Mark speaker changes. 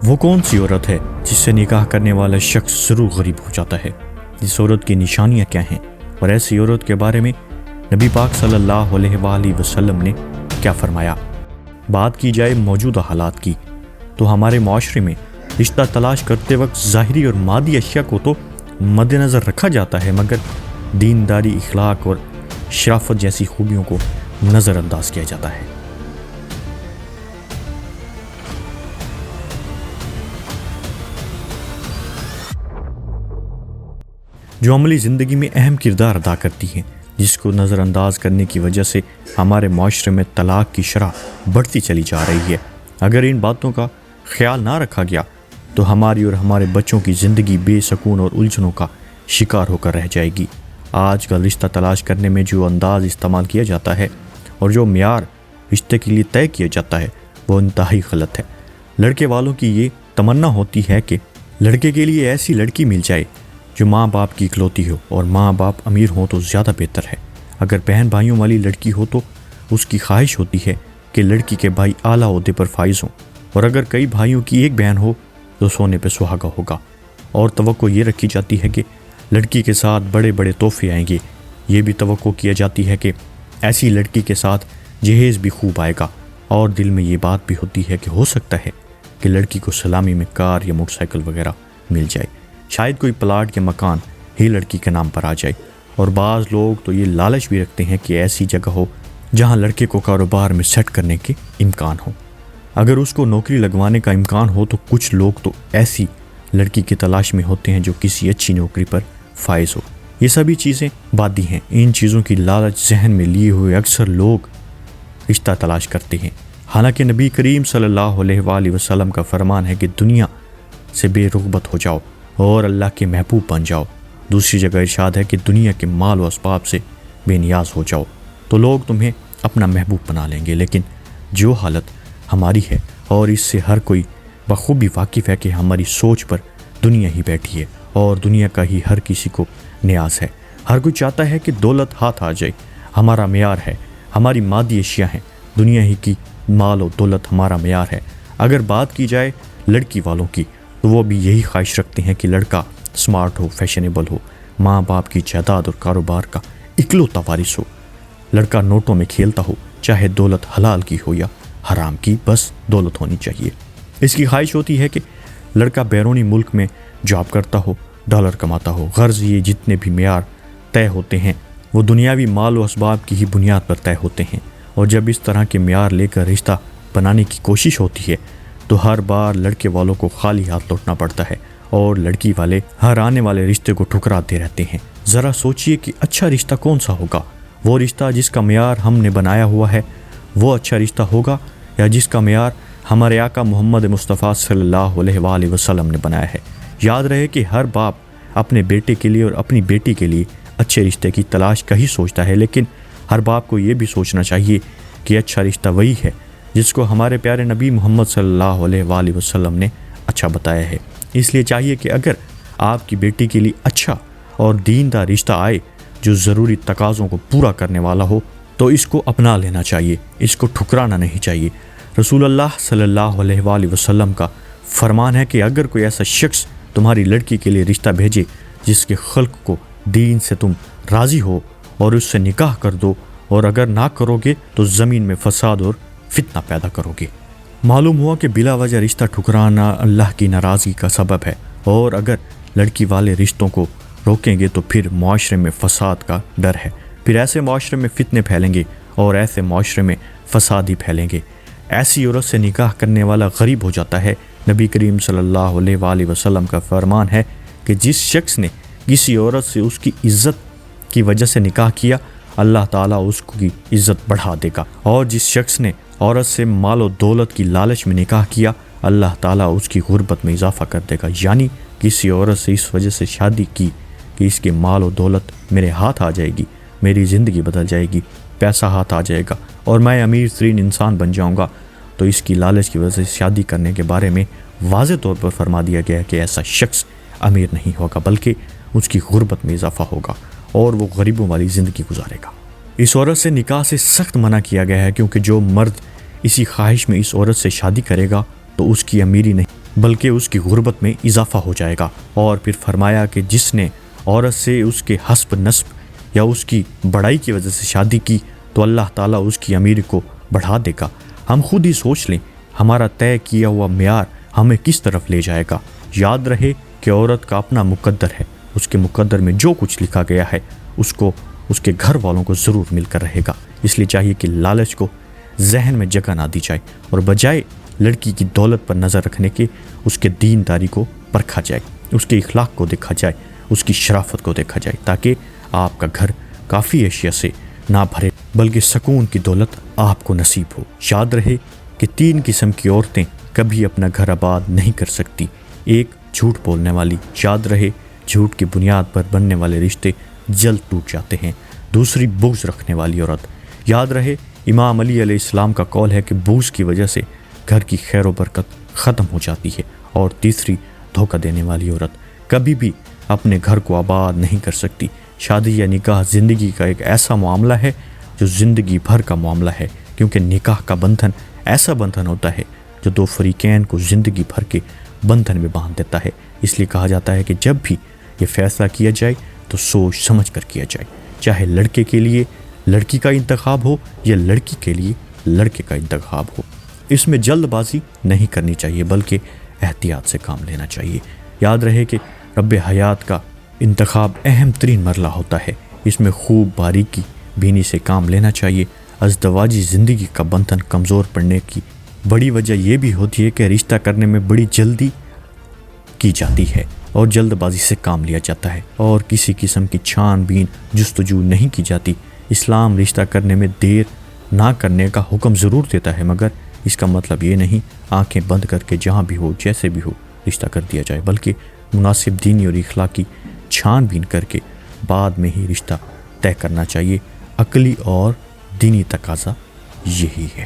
Speaker 1: وہ کون سی عورت ہے جس سے نکاح کرنے والا شخص ضرور غریب ہو جاتا ہے؟ اس عورت کی نشانیاں کیا ہیں؟ اور ایسی عورت کے بارے میں نبی پاک صلی اللہ علیہ وآلہ وسلم نے کیا فرمایا؟ بات کی جائے موجودہ حالات کی تو ہمارے معاشرے میں رشتہ تلاش کرتے وقت ظاہری اور مادی اشیاء کو تو مد نظر رکھا جاتا ہے، مگر دینداری، اخلاق اور شرافت جیسی خوبیوں کو نظر انداز کیا جاتا ہے۔ جو عملی زندگی میں اہم کردار ادا کرتی ہیں، جس کو نظر انداز کرنے کی وجہ سے ہمارے معاشرے میں طلاق کی شرح بڑھتی چلی جا رہی ہے۔ اگر ان باتوں کا خیال نہ رکھا گیا تو ہماری اور ہمارے بچوں کی زندگی بے سکون اور الجھنوں کا شکار ہو کر رہ جائے گی۔ آج کل رشتہ تلاش کرنے میں جو انداز استعمال کیا جاتا ہے اور جو معیار رشتے کے لیے طے کیا جاتا ہے وہ انتہائی غلط ہے۔ لڑکے والوں کی یہ تمنا ہوتی ہے کہ لڑکے کے لیے ایسی لڑکی مل جائے جو ماں باپ کی اکلوتی ہو، اور ماں باپ امیر ہوں تو زیادہ بہتر ہے۔ اگر بہن بھائیوں والی لڑکی ہو تو اس کی خواہش ہوتی ہے کہ لڑکی کے بھائی اعلیٰ عہدے پر فائز ہوں، اور اگر کئی بھائیوں کی ایک بہن ہو تو سونے پہ سہاگا ہوگا، اور توقع یہ رکھی جاتی ہے کہ لڑکی کے ساتھ بڑے بڑے تحفے آئیں گے۔ یہ بھی توقع کیا جاتی ہے کہ ایسی لڑکی کے ساتھ جہیز بھی خوب آئے گا، اور دل میں یہ بات بھی ہوتی ہے کہ ہو سکتا ہے کہ لڑکی کو سلامی میں کار یا موٹر سائیکل وغیرہ مل جائے، شاید کوئی پلاٹ یا مکان ہی لڑکی کے نام پر آ جائے۔ اور بعض لوگ تو یہ لالچ بھی رکھتے ہیں کہ ایسی جگہ ہو جہاں لڑکے کو کاروبار میں سیٹ کرنے کے امکان ہو۔ اگر اس کو نوکری لگوانے کا امکان ہو تو کچھ لوگ تو ایسی لڑکی کی تلاش میں ہوتے ہیں جو کسی اچھی نوکری پر فائز ہو۔ یہ سبھی چیزیں باتیں ہیں۔ ان چیزوں کی لالچ ذہن میں لیے ہوئے اکثر لوگ رشتہ تلاش کرتے ہیں، حالانکہ نبی کریم صلی اللہ علیہ وآلہ وسلم کا فرمان ہے کہ دنیا سے بے رغبت ہو جاؤ اور اللہ کے محبوب بن جاؤ۔ دوسری جگہ ارشاد ہے کہ دنیا کے مال و اسباب سے بے نیاز ہو جاؤ تو لوگ تمہیں اپنا محبوب بنا لیں گے۔ لیکن جو حالت ہماری ہے، اور اس سے ہر کوئی بخوبی واقف ہے کہ ہماری سوچ پر دنیا ہی بیٹھی ہے، اور دنیا کا ہی ہر کسی کو نیاز ہے۔ ہر کوئی چاہتا ہے کہ دولت ہاتھ آ جائے۔ ہمارا معیار ہے، ہماری مادی اشیاء ہیں، دنیا ہی کی مال و دولت ہمارا معیار ہے۔ اگر بات کی جائے لڑکی والوں کی تو وہ بھی یہی خواہش رکھتے ہیں کہ لڑکا سمارٹ ہو، فیشنیبل ہو، ماں باپ کی جائیداد اور کاروبار کا اکلوتا وارث ہو، لڑکا نوٹوں میں کھیلتا ہو، چاہے دولت حلال کی ہو یا حرام کی، بس دولت ہونی چاہیے۔ اس کی خواہش ہوتی ہے کہ لڑکا بیرونی ملک میں جاب کرتا ہو، ڈالر کماتا ہو۔ غرض یہ جتنے بھی معیار طے ہوتے ہیں وہ دنیاوی مال و اسباب کی ہی بنیاد پر طے ہوتے ہیں، اور جب اس طرح کے معیار لے کر رشتہ بنانے کی کوشش ہوتی ہے تو ہر بار لڑکے والوں کو خالی ہاتھ لوٹنا پڑتا ہے، اور لڑکی والے ہر آنے والے رشتے کو ٹھکراتے رہتے ہیں۔ ذرا سوچئے کہ اچھا رشتہ کون سا ہوگا؟ وہ رشتہ جس کا معیار ہم نے بنایا ہوا ہے وہ اچھا رشتہ ہوگا، یا جس کا معیار ہمارے آقا محمد مصطفیٰ صلی اللہ علیہ وآلہ وسلم نے بنایا ہے؟ یاد رہے کہ ہر باپ اپنے بیٹے کے لیے اور اپنی بیٹی کے لیے اچھے رشتے کی تلاش کا ہی سوچتا ہے، لیکن ہر باپ کو یہ بھی سوچنا چاہیے کہ اچھا رشتہ وہی ہے جس کو ہمارے پیارے نبی محمد صلی اللہ علیہ وآلہ وسلم نے اچھا بتایا ہے۔ اس لیے چاہیے کہ اگر آپ کی بیٹی کے لیے اچھا اور دیندار رشتہ آئے جو ضروری تقاضوں کو پورا کرنے والا ہو تو اس کو اپنا لینا چاہیے، اس کو ٹھکرانا نہیں چاہیے۔ رسول اللہ صلی اللہ علیہ وآلہ وسلم کا فرمان ہے کہ اگر کوئی ایسا شخص تمہاری لڑکی کے لیے رشتہ بھیجے جس کے خلق کو دین سے تم راضی ہو اور اس سے نکاح کر دو، اور اگر نہ کرو گے تو زمین میں فساد اور فتنہ پیدا کرو گے۔ معلوم ہوا کہ بلا وجہ رشتہ ٹھکرانا اللہ کی ناراضگی کا سبب ہے، اور اگر لڑکی والے رشتوں کو روکیں گے تو پھر معاشرے میں فساد کا ڈر ہے، پھر ایسے معاشرے میں فتنے پھیلیں گے اور ایسے معاشرے میں فساد ہی پھیلیں گے۔ ایسی عورت سے نکاح کرنے والا غریب ہو جاتا ہے۔ نبی کریم صلی اللہ علیہ وآلہ وسلم کا فرمان ہے کہ جس شخص نے کسی عورت سے اس کی عزت کی وجہ سے نکاح کیا، اللہ تعالیٰ اس کی عزت بڑھا دے گا، اور جس شخص نے عورت سے مال و دولت کی لالچ میں نکاح کیا، اللہ تعالیٰ اس کی غربت میں اضافہ کر دے گا۔ یعنی کسی عورت سے اس وجہ سے شادی کی کہ اس کے مال و دولت میرے ہاتھ آ جائے گی، میری زندگی بدل جائے گی، پیسہ ہاتھ آ جائے گا اور میں امیر ترین انسان بن جاؤں گا، تو اس کی لالچ کی وجہ سے شادی کرنے کے بارے میں واضح طور پر فرما دیا گیا ہے کہ ایسا شخص امیر نہیں ہوگا بلکہ اس کی غربت میں اضافہ ہوگا اور وہ غریبوں والی زندگی گزارے گا۔ اس عورت سے نکاح سے سخت منع کیا گیا ہے، کیونکہ جو مرد اسی خواہش میں اس عورت سے شادی کرے گا تو اس کی امیری نہیں بلکہ اس کی غربت میں اضافہ ہو جائے گا۔ اور پھر فرمایا کہ جس نے عورت سے اس کے حسب نسب یا اس کی بڑائی کی وجہ سے شادی کی تو اللہ تعالیٰ اس کی امیری کو بڑھا دے گا۔ ہم خود ہی سوچ لیں ہمارا طے کیا ہوا معیار ہمیں کس طرف لے جائے گا۔ یاد رہے کہ عورت کا اپنا مقدر ہے، اس کے مقدر میں جو کچھ لکھا گیا ہے اس کو اس کے گھر والوں کو ضرور مل کر رہے گا۔ اس لیے چاہیے کہ لالچ کو ذہن میں جگہ نہ دی جائے اور بجائے لڑکی کی دولت پر نظر رکھنے کے اس کے دینداری کو پرکھا جائے، اس کے اخلاق کو دیکھا جائے، اس کی شرافت کو دیکھا جائے، تاکہ آپ کا گھر کافی اشیاء سے نہ بھرے بلکہ سکون کی دولت آپ کو نصیب ہو۔ یاد رہے کہ 3 قسم کی عورتیں کبھی اپنا گھر آباد نہیں کر سکتی۔ ایک، جھوٹ بولنے والی، یاد رہے جھوٹ کی بنیاد پر بننے والے رشتے جلد ٹوٹ جاتے ہیں۔ دوسری، بغض رکھنے والی عورت، یاد رہے امام علی علیہ السلام کا قول ہے کہ بغض کی وجہ سے گھر کی خیر و برکت ختم ہو جاتی ہے۔ اور تیسری، دھوکہ دینے والی عورت کبھی بھی اپنے گھر کو آباد نہیں کر سکتی۔ شادی یا نکاح زندگی کا ایک ایسا معاملہ ہے جو زندگی بھر کا معاملہ ہے، کیونکہ نکاح کا بندھن ایسا بندھن ہوتا ہے جو 2 فریقین کو زندگی بھر کے بندھن میں باندھ دیتا ہے۔ اس لیے کہا جاتا ہے کہ جب بھی یہ فیصلہ کیا جائے تو سوچ سمجھ کر کیا جائے، چاہے لڑکے کے لیے لڑکی کا انتخاب ہو یا لڑکی کے لیے لڑکے کا انتخاب ہو۔ اس میں جلد بازی نہیں کرنی چاہیے بلکہ احتیاط سے کام لینا چاہیے۔ یاد رہے کہ رب حیات کا انتخاب اہم ترین مرحلہ ہوتا ہے، اس میں خوب باریکی بینی سے کام لینا چاہیے۔ ازدواجی زندگی کا بندھن کمزور پڑنے کی بڑی وجہ یہ بھی ہوتی ہے کہ رشتہ کرنے میں بڑی جلدی کی جاتی ہے اور جلد بازی سے کام لیا جاتا ہے اور کسی قسم کی چھان بین جستجو نہیں کی جاتی۔ اسلام رشتہ کرنے میں دیر نہ کرنے کا حکم ضرور دیتا ہے، مگر اس کا مطلب یہ نہیں آنکھیں بند کر کے جہاں بھی ہو جیسے بھی ہو رشتہ کر دیا جائے، بلکہ مناسب دینی اور اخلاقی چھان بین کر کے بعد میں ہی رشتہ طے کرنا چاہیے۔ عقلی اور دینی تقاضا یہی ہے۔